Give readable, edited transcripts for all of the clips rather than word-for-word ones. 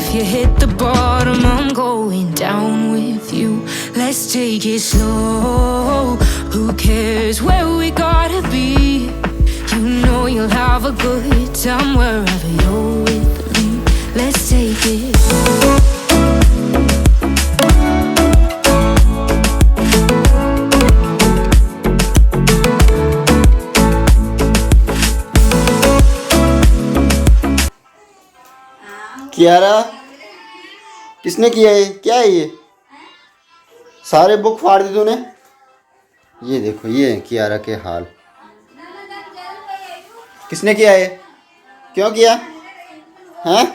if you hit the bottom, I'm going down with you. Let's take it slow. Who cares where we gotta be? You know you'll have a good time wherever you're with me. Let's take it. Kiara, किसने किया है? क्या है ये? सारे book फाड़ दी तूने। ये देखो, ये कियारा के हाल। किसने किया है? क्यों किया? हैं?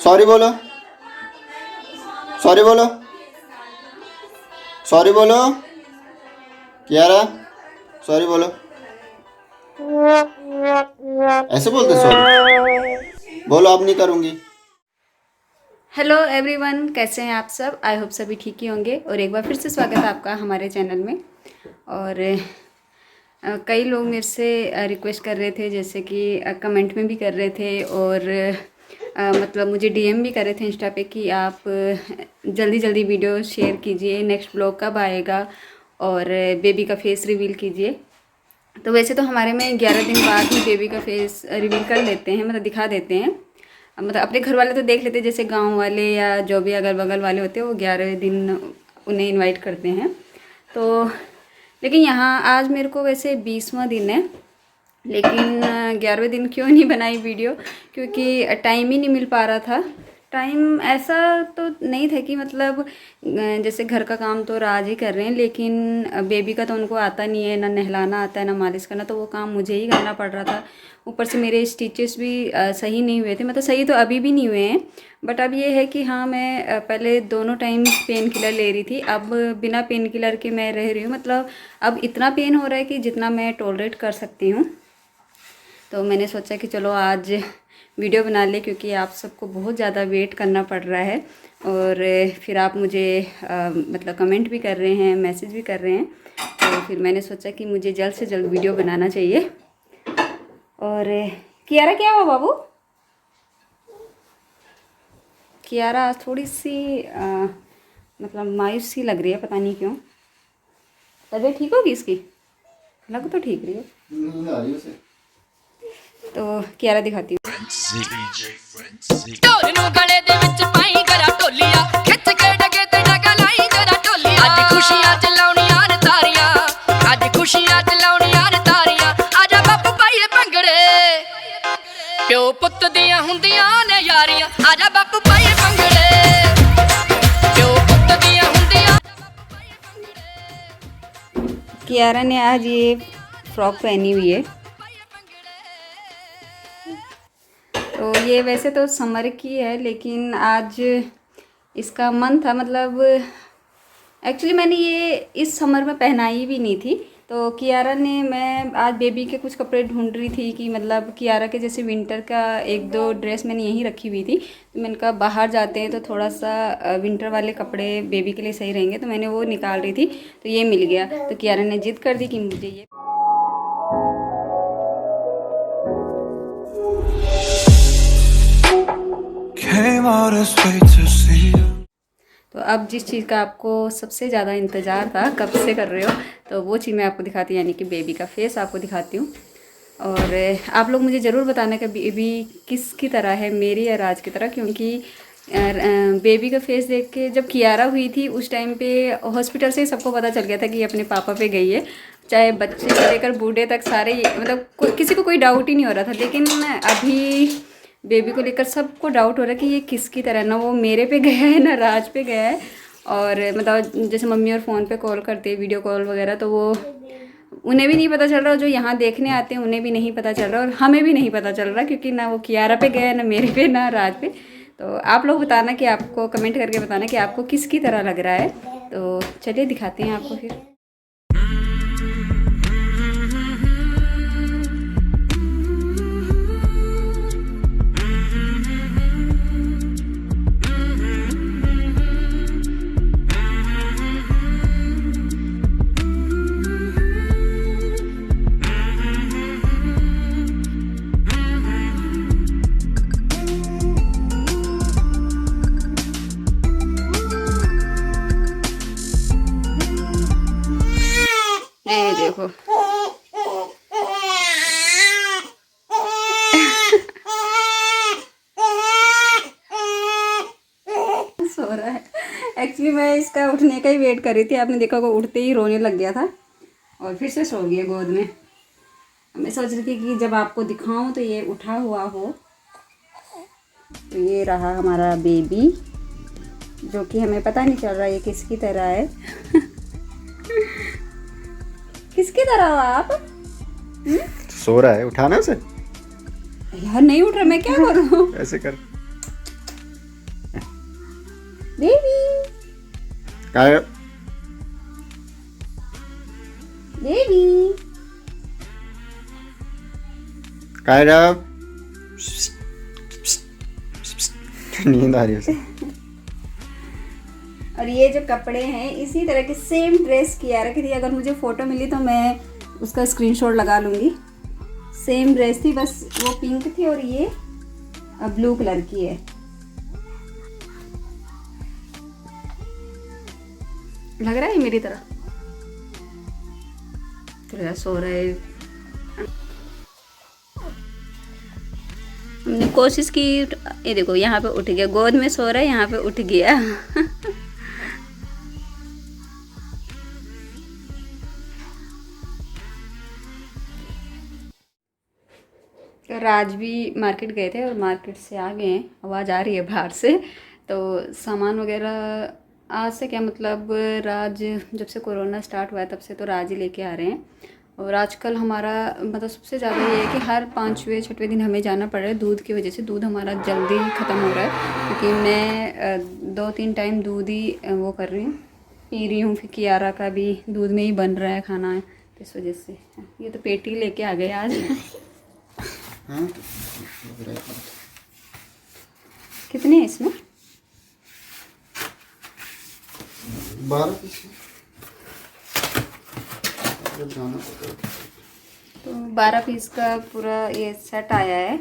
सॉरी बोलो, सॉरी बोलो, सॉरी बोलो। कियारा, सॉरी बोलो। ऐसे बोलते सॉरी? बोलो, अब नहीं करूँगी। हेलो एवरीवन, कैसे हैं आप सब? आई होप सभी ठीक ही होंगे। और एक बार फिर से स्वागत है आपका हमारे चैनल में। और कई लोग मेरे से रिक्वेस्ट कर रहे थे, जैसे कि कमेंट में भी कर रहे थे और मतलब मुझे डीएम भी कर रहे थे इंस्टा पे कि आप जल्दी जल्दी वीडियो शेयर कीजिए, नेक्स्ट ब्लॉग कब आएगा और बेबी का फेस रिवील कीजिए। तो वैसे तो हमारे में 11 दिन बाद ही बेबी का फेस रिवील कर लेते हैं, मतलब दिखा देते हैं। मतलब अपने घर वाले तो देख लेते हैं, जैसे गांव वाले या जो भी अगल बगल वाले होते हैं वो 11 दिन उन्हें इनवाइट करते हैं। तो लेकिन यहाँ आज मेरे को वैसे 20वां दिन है, लेकिन 11वें दिन क्यों नहीं बनाई वीडियो, क्योंकि टाइम ही नहीं मिल पा रहा था। टाइम ऐसा तो नहीं था कि मतलब जैसे घर का काम तो राज ही कर रहे हैं, लेकिन बेबी का तो उनको आता नहीं है, ना नहलाना आता है ना मालिश करना, तो वो काम मुझे ही करना पड़ रहा था। ऊपर से मेरे स्टिचेस भी सही नहीं हुए थे, मतलब सही तो अभी भी नहीं हुए हैं, बट अब ये है कि हाँ, मैं पहले दोनों टाइम पेन किलर ले रही थी, अब बिना पेन किलर के मैं रह रही हूँ। मतलब अब इतना पेन हो रहा है कि जितना मैं टॉलरेट कर सकती हूँ। तो मैंने सोचा कि चलो आज वीडियो बना ले, क्योंकि आप सबको बहुत ज़्यादा वेट करना पड़ रहा है और फिर आप मुझे मतलब कमेंट भी कर रहे हैं, मैसेज भी कर रहे हैं। तो फिर मैंने सोचा कि मुझे जल्द से जल्द वीडियो बनाना चाहिए। और कियारा, क्या हुआ बाबू? कियारा आज थोड़ी सी मतलब मायूस सी लग रही है, पता नहीं क्यों। तबीयत ठीक होगी इसकी? लग तो ठीक रही है। तो कियारा दिखाती हूँ। प्यो पुत दियां हुंदियां ने यारियां, आजा बापू पाए पंगड़े। प्यो पुत दियां हुंदियां। कियारा ने आज ये फ्रॉक पहनी हुई है। तो ये वैसे तो समर की है, लेकिन आज इसका मन था, मतलब एक्चुअली मैंने ये इस समर में पहनाई भी नहीं थी। तो कियारा ने, मैं आज बेबी के कुछ कपड़े ढूंढ रही थी कि मतलब कियारा के जैसे विंटर का 1-2 ड्रेस मैंने यहीं रखी हुई थी। तो मैंने कहा बाहर जाते हैं तो थोड़ा सा विंटर वाले कपड़े बेबी के लिए सही रहेंगे, तो मैंने वो निकाल रही थी, तो ये मिल गया। तो कियारा ने जिद कर दी कि मुझे ये। तो अब जिस चीज़ का आपको सबसे ज़्यादा इंतज़ार था, कब से कर रहे हो, तो वो चीज़ मैं आपको दिखाती हूँ, यानी कि बेबी का फेस आपको दिखाती हूँ। और आप लोग मुझे ज़रूर बताना कि बेबी किसकी तरह है, मेरी या राज की तरह, क्योंकि बेबी का फेस देख के जब कियारा हुई थी उस टाइम पे हॉस्पिटल से सबको पता चल गया था कि ये अपने पापा पे गई है, चाहे बच्चे से लेकर बूढ़े तक सारे, मतलब किसी को कोई डाउट ही नहीं हो रहा था। लेकिन अभी बेबी को लेकर सबको डाउट हो रहा है कि ये किसकी तरह, ना वो मेरे पे गया है ना राज पे गया है। और मतलब जैसे मम्मी और फ़ोन पे कॉल करते हैं, वीडियो कॉल वगैरह, तो वो उन्हें भी नहीं पता चल रहा, जो यहाँ देखने आते हैं उन्हें भी नहीं पता चल रहा और हमें भी नहीं पता चल रहा, क्योंकि ना वो कियारा पे गया है, ना मेरे पे, ना राज पे। तो आप लोग बताना कि आपको, कमेंट करके बताना कि आपको किसकी तरह लग रहा है। तो चलिए दिखाते हैं आपको फिर। एक्चुअली मैं इसका उठने का ही वेट कर रही थी। आपने देखा वो उठते ही रोने लग गया था और फिर से सो गया गोद में। मैं सोच रही थी कि जब आपको दिखाऊं तो ये उठा हुआ हो। तो ये रहा हमारा बेबी, जो कि हमें पता नहीं चल रहा ये किसकी तरह है। किसकी तरह हो आप? सो रहा है, उठाना उसे। यार नहीं उठ रहा, मैं क्या करूं? ऐसे कर। बेबी काय बेबी कायरा, नींद आ रही है उसे। और ये जो कपड़े हैं इसी तरह के सेम ड्रेस की आ रखी थी। अगर मुझे फ़ोटो मिली तो मैं उसका स्क्रीनशॉट लगा लूँगी। सेम ड्रेस थी, बस वो पिंक थी और ये ब्लू कलर की है। लग रहा है मेरी तरह तो सो रहे। हमने कोशिश की, ये देखो यहाँ पे उठ गया, गोद में सो रहा है, यहाँ पे उठ गया। राज भी मार्केट गए थे और मार्केट से आ गए हैं। आवाज़ आ रही है बाहर से। तो सामान वगैरह आज से क्या मतलब, राज जब से कोरोना स्टार्ट हुआ है तब से तो राज ही लेके आ रहे हैं। और आजकल हमारा मतलब सबसे ज़्यादा ये है कि हर 5वें 6वें दिन हमें जाना पड़ रहा है दूध की वजह से। दूध हमारा जल्दी ख़त्म हो रहा है क्योंकि मैं 2-3 टाइम दूध ही वो कर रही हूँ, पी रही हूँ। फिर कियारा का भी दूध में ही बन रहा है खाना, तो इस वजह से। ये तो पेटी लेके आ गए आज। कितने हैं इसमें? 12 पीस। तो 12 पीस का पूरा ये सेट आया है।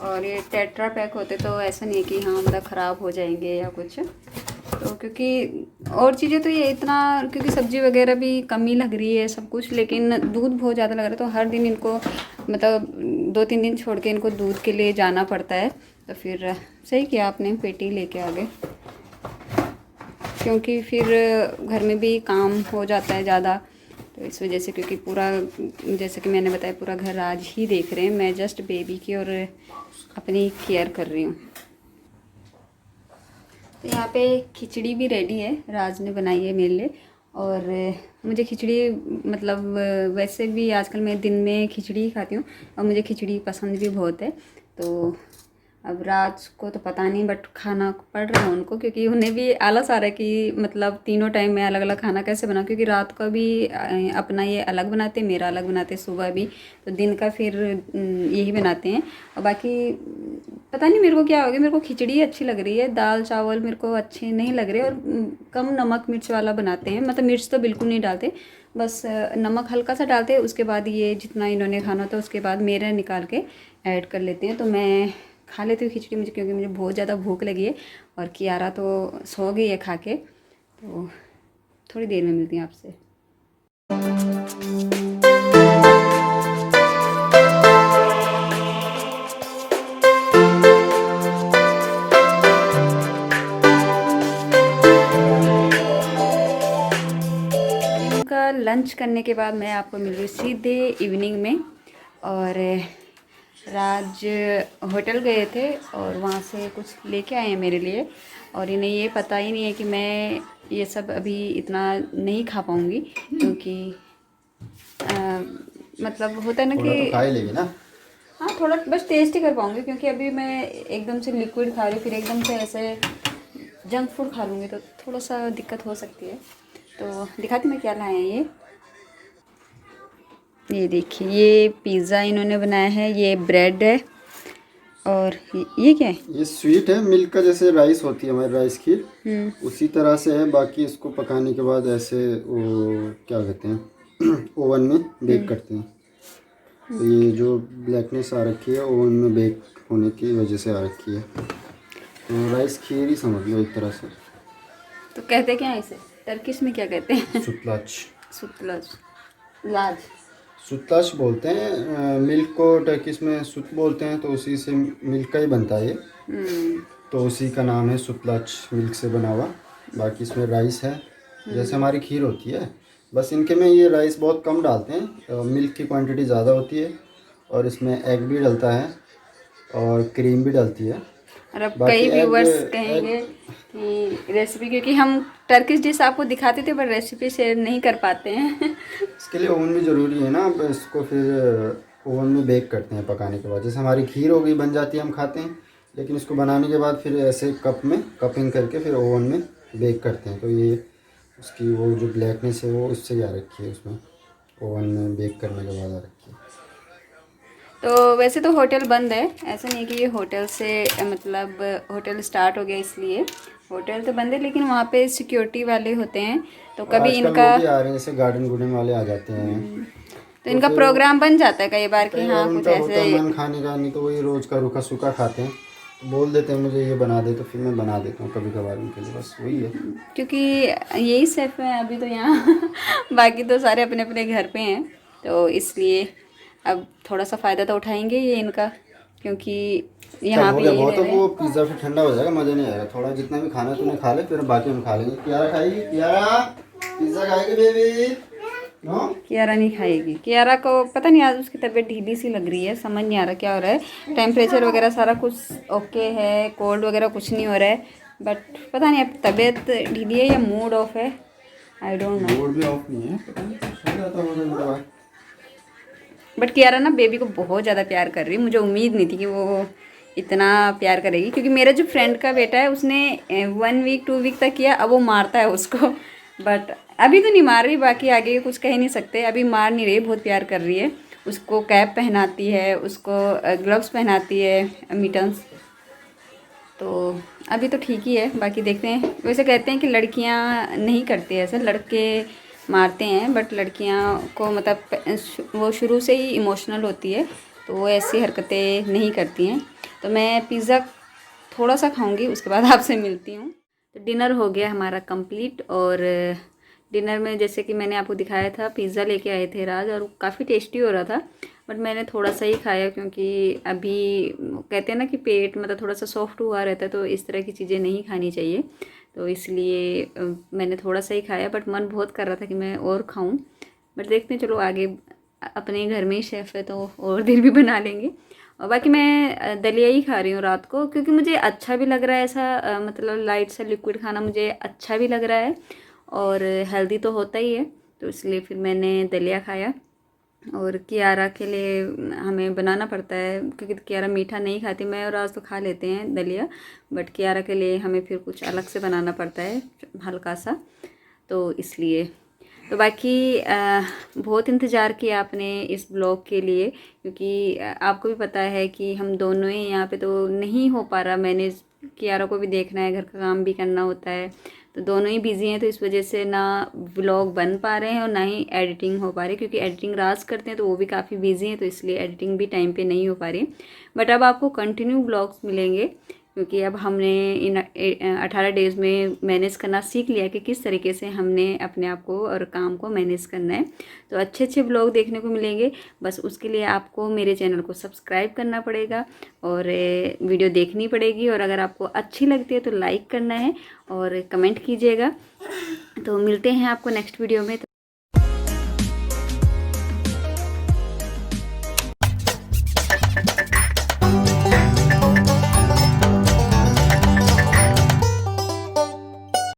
और ये टेट्रा पैक होते तो ऐसा नहीं है कि हाँ मतलब ख़राब हो जाएंगे या कुछ। तो क्योंकि और चीज़ें तो ये इतना, क्योंकि सब्ज़ी वगैरह भी कम ही लग रही है सब कुछ, लेकिन दूध बहुत ज़्यादा लग रहा है। तो हर दिन इनको मतलब 2-3 दिन छोड़ के इनको दूध के लिए जाना पड़ता है। तो फिर सही किया आपने, पेटी लेके आ गए, क्योंकि फिर घर में भी काम हो जाता है ज़्यादा। तो इस वजह से, क्योंकि पूरा जैसे कि मैंने बताया पूरा घर आज ही देख रहे हैं, मैं जस्ट बेबी की और अपनी केयर कर रही हूँ। तो यहाँ पे खिचड़ी भी रेडी है, राज ने बनाई है मेरे लिए। और मुझे खिचड़ी मतलब वैसे भी आजकल मैं दिन में खिचड़ी ही खाती हूँ और मुझे खिचड़ी पसंद भी बहुत है। तो अब राज को तो पता नहीं, बट खाना पड़ रहा है उनको, क्योंकि उन्हें भी आलस आ रहा है कि मतलब तीनों टाइम में अलग अलग खाना कैसे बनाऊँ, क्योंकि रात का भी अपना ये अलग बनाते, मेरा अलग बनाते, सुबह भी। तो दिन का फिर यही बनाते हैं। और बाकी पता नहीं मेरे को क्या हो गया, मेरे को खिचड़ी अच्छी लग रही है, दाल चावल मेरे को अच्छे नहीं लग रहे। और कम नमक मिर्च वाला बनाते हैं, मतलब मिर्च तो बिल्कुल नहीं डालते, बस नमक हल्का सा डालते हैं। उसके बाद ये जितना इन्होंने खाना होता है उसके बाद मेरा निकाल के ऐड कर लेते हैं। तो मैं खा लेती हूँ खिचड़ी, मुझे क्योंकि मुझे बहुत ज़्यादा भूख लगी है। और कियारा तो सो गई है खा के। तो थोड़ी देर में मिलती हूँ आपसे। इनका लंच करने के बाद मैं आपको मिल रही सीधे इवनिंग में। और राज होटल गए थे और वहाँ से कुछ लेके आए हैं मेरे लिए। और इन्हें ये पता ही नहीं है कि मैं ये सब अभी इतना नहीं खा पाऊँगी, क्योंकि मतलब होता है ना कि तो खा ही लेगी ना। हाँ, थोड़ा बस टेस्ट ही कर पाऊँगी, क्योंकि अभी मैं एकदम से लिक्विड खा रही हूँ, फिर एकदम से ऐसे जंक फूड खा लूँगी तो थोड़ा सा दिक्कत हो सकती है। तो दिखाती मैं क्या लाए हैं। ये देखिए, ये पिज़्ज़ा इन्होंने बनाया है, ये ब्रेड है। और ये क्या है? ये स्वीट है, मिल्क का जैसे राइस होती है हमारी राइस खीर, उसी तरह से है। बाकी इसको पकाने के बाद ऐसे वो क्या कहते हैं ओवन में बेक करते हैं। तो ये जो ब्लैकनेस आ रखी है ओवन में बेक होने की वजह से आ रखी है। तो राइस खीर ही समझ लो एक तरह से। तो कहते क्या है इसे टर्किश में, क्या कहते हैं? सुतलाच। सुतलाच, लाज सुतलाच बोलते हैं। मिल्क को टर्किश में सुत बोलते हैं, तो उसी से मिल्क का ही बनता है ये। तो उसी का नाम है सुतलाच, मिल्क से बना हुआ। बाकी इसमें राइस है, जैसे हमारी खीर होती है, बस इनके में ये राइस बहुत कम डालते हैं, मिल्क की क्वांटिटी ज़्यादा होती है और इसमें एग भी डलता है और क्रीम भी डलती है। और अब बाकी कई एग- व्यूवर्स कहेंगे कि रेसिपी, क्योंकि हम टर्किश डिश आपको दिखाते थे पर रेसिपी शेयर नहीं कर पाते हैं। इसके लिए ओवन भी ज़रूरी है ना, अब इसको फिर ओवन में बेक करते हैं पकाने के बाद। जैसे हमारी खीर हो गई, बन जाती है, हम खाते हैं, लेकिन इसको बनाने के बाद फिर ऐसे कप में कपिंग करके फिर ओवन में बेक करते हैं। तो ये उसकी वो जो ब्लैकनेस है वो उससे आ रखी है, उसमें ओवन में बेक करने के बाद आ रखी है। तो वैसे तो होटल बंद है, ऐसा नहीं है कि ये होटल से मतलब होटल स्टार्ट हो गया इसलिए। होटल तो बंद है, लेकिन वहाँ पे सिक्योरिटी वाले होते हैं, तो कभी आजकल इनका लोग भी आ रहे हैं, जैसे गार्डन गुर्डन वाले आ जाते हैं, तो इनका प्रोग्राम बन जाता है कई बार कि कई हाँ बार कुछ उनका होता है ऐसे। मन खाने का, नहीं तो वही रोज़ का रूखा सूखा खाते हैं, तो बोल देते हैं मुझे ये बना दे, तो फिर मैं बना देता हूँ कभी कभार उनके लिए, बस वही है। क्योंकि यही सेफ है अभी तो यहाँ बाकी तो सारे अपने अपने घर पे हैं, तो इसलिए अब थोड़ा सा फ़ायदा तो उठाएंगे ये इनका, क्योंकि यहाँ हो पे गया यही बहुत, रह अब रहे वो हैं। पिज़्ज़ा फिर ठंडा हो जाएगा, मज़ा नहीं आएगा। थोड़ा जितना भी खाना है तूने खा ले, फिर बाकी हम खा लेंगे। कियारा खाएगी? कियारा पिज़्ज़ा खाएगी बेबी? नो? कियारा नहीं खाएगी। कियारा को पता नहीं, आज उसकी तबीयत ढीली सी लग रही है, समझ नहीं आ रहा क्या हो रहा है। टेम्परेचर वगैरह सारा कुछ ओके है, कोल्ड वगैरह कुछ नहीं हो रहा है, बट पता नहीं अब तबीयत ढीली है या मूड ऑफ है, आई डोंट नो। मूड भी ऑफ नहीं है, पता नहीं हो जाता होगा इनके बाद। बट कियारा ना बेबी को बहुत ज़्यादा प्यार कर रही है, मुझे उम्मीद नहीं थी कि वो इतना प्यार करेगी, क्योंकि मेरा जो फ्रेंड का बेटा है उसने 1 वीक 2 वीक तक किया, अब वो मारता है उसको, बट अभी तो नहीं मार रही, बाकी आगे कुछ कह नहीं सकते, अभी मार नहीं रही, बहुत प्यार कर रही है। उसको कैप पहनाती है, उसको ग्लव्स पहनाती है, मिटन्स, तो अभी तो ठीक ही है, बाकी देखते हैं। वैसे कहते हैं कि लड़कियां नहीं करती ऐसे, लड़के मारते हैं, बट लड़कियां को मतलब वो शुरू से ही इमोशनल होती है, तो वो ऐसी हरकतें नहीं करती हैं। तो मैं पिज़्ज़ा थोड़ा सा खाऊंगी, उसके बाद आपसे मिलती हूँ। तो डिनर हो गया हमारा कंप्लीट, और डिनर में जैसे कि मैंने आपको दिखाया था, पिज़्ज़ा लेके आए थे राज, और काफ़ी टेस्टी हो रहा था, बट मैंने थोड़ा सा ही खाया, क्योंकि अभी कहते हैं ना कि पेट मतलब थोड़ा सा सॉफ्ट हुआ रहता है, तो इस तरह की चीज़ें नहीं खानी चाहिए, तो इसलिए मैंने थोड़ा सा ही खाया, बट मन बहुत कर रहा था कि मैं और खाऊं, बट देखते हैं, चलो आगे अपने घर में ही शेफ़ है तो और देर भी बना लेंगे। और बाकी मैं दलिया ही खा रही हूँ रात को, क्योंकि मुझे अच्छा भी लग रहा है ऐसा, मतलब लाइट सा लिक्विड खाना मुझे अच्छा भी लग रहा है, और हेल्दी तो होता ही है, तो इसलिए फिर मैंने दलिया खाया। और कियारा के लिए हमें बनाना पड़ता है, क्योंकि कियारा मीठा नहीं खाती, मैं और आज तो खा लेते हैं दलिया, बट कियारा के लिए हमें फिर कुछ अलग से बनाना पड़ता है हल्का सा, तो इसलिए। तो बाकी बहुत इंतज़ार किया आपने इस ब्लॉग के लिए, क्योंकि आपको भी पता है कि हम दोनों ही यहाँ पे तो नहीं हो पा रहा मैनेज, कियारा को भी देखना है, घर का काम भी करना होता है, तो दोनों ही बिज़ी हैं, तो इस वजह से ना व्लॉग बन पा रहे हैं और ना ही एडिटिंग हो पा रही, क्योंकि एडिटिंग राज करते हैं तो वो भी काफ़ी बिज़ी हैं, तो इसलिए एडिटिंग भी टाइम पे नहीं हो पा रही। बट अब आपको कंटिन्यू व्लॉग्स मिलेंगे, क्योंकि अब हमने इन 18 डेज़ में मैनेज करना सीख लिया कि किस तरीके से हमने अपने आप को और काम को मैनेज करना है, तो अच्छे अच्छे ब्लॉग देखने को मिलेंगे। बस उसके लिए आपको मेरे चैनल को सब्सक्राइब करना पड़ेगा और वीडियो देखनी पड़ेगी, और अगर आपको अच्छी लगती है तो लाइक करना है और कमेंट कीजिएगा। तो मिलते हैं आपको नेक्स्ट वीडियो में।